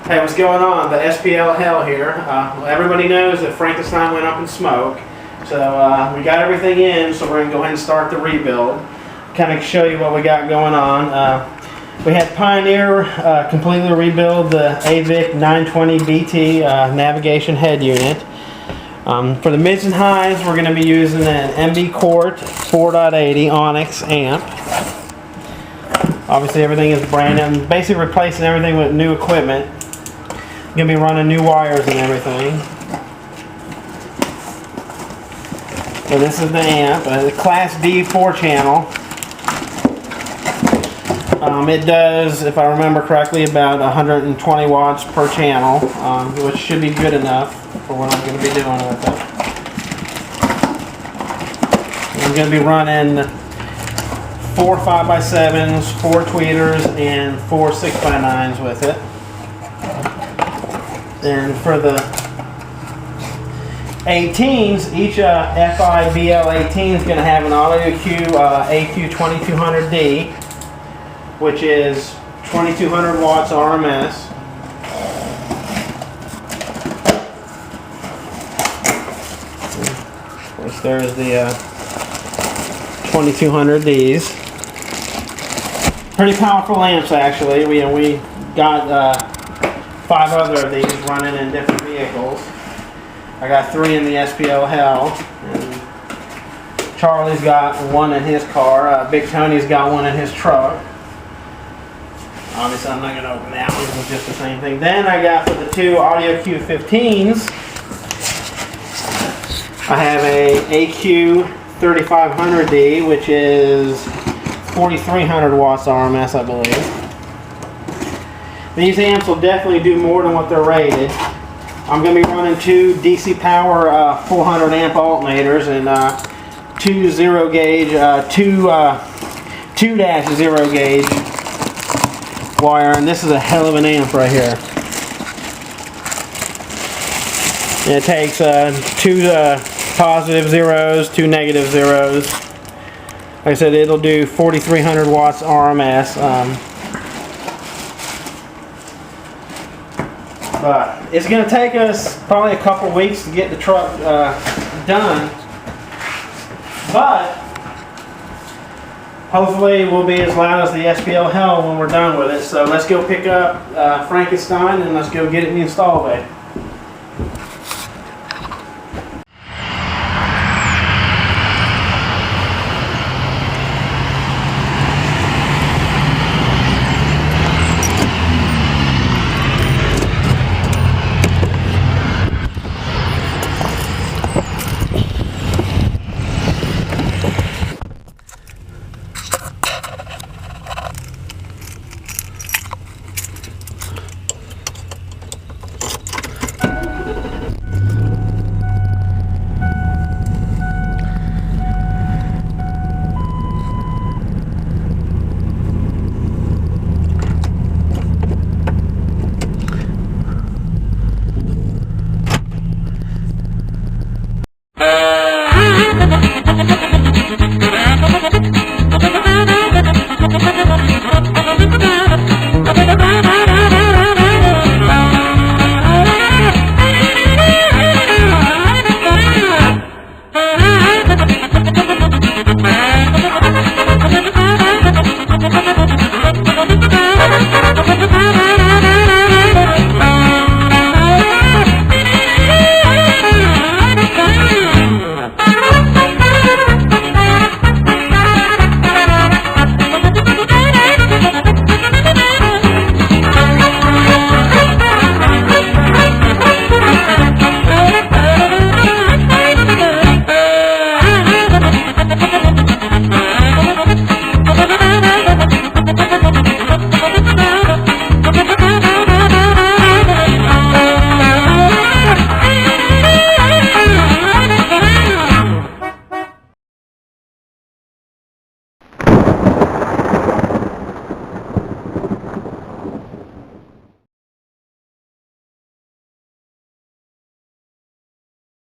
Hey, what's going on? The TheSPLHell here. Everybody knows that Frankenstien went up in smoke. So we got everything in, so we're going to go ahead and start the rebuild. Kind of show you what we got going on. We had Pioneer completely rebuild the AVIC 920BT navigation head unit. For the mids and highs, we're going to be using an MB Quart 4.80 Onyx amp. Obviously everything is brand new. Basically replacing everything with new equipment. Going to be running new wires and everything. So this is the amp, the Class D 4-channel. It does, if I remember correctly, about 120 watts per channel, which should be good enough for what I'm going to be doing with it. I'm going to be running 4 5x7s, 4 tweeters, and 4 6x9s with it. And for the 18s, each FIBL 18 is going to have an AudioQ AQ2200D, which is 2200 watts RMS. Of course, there's the 2200Ds. Pretty powerful amps, actually. We got 5 other of these running in different vehicles. I got 3 in the TheSPLHell, and Charlie's got 1 in his car. Big Tony's got 1 in his truck. Obviously I'm not going to open that one, it's just the same thing. Then I got for the 2 AudioQ 15s, I have a AQ3500D, which is 4300 watts RMS, I believe. These amps will definitely do more than what they're rated. I'm going to be running 2 DC Power 400 amp alternators and 2 0 gauge, 2-0 gauge wire, and this is a hell of an amp right here. And it takes 2 positive zeros, 2 negative zeros. Like I said, it'll do 4300 watts RMS. But it's going to take us probably a couple weeks to get the truck done. But hopefully we'll be as loud as the TheSPLHell when we're done with it. So let's go pick up Frankenstien and let's go get it in the install bay.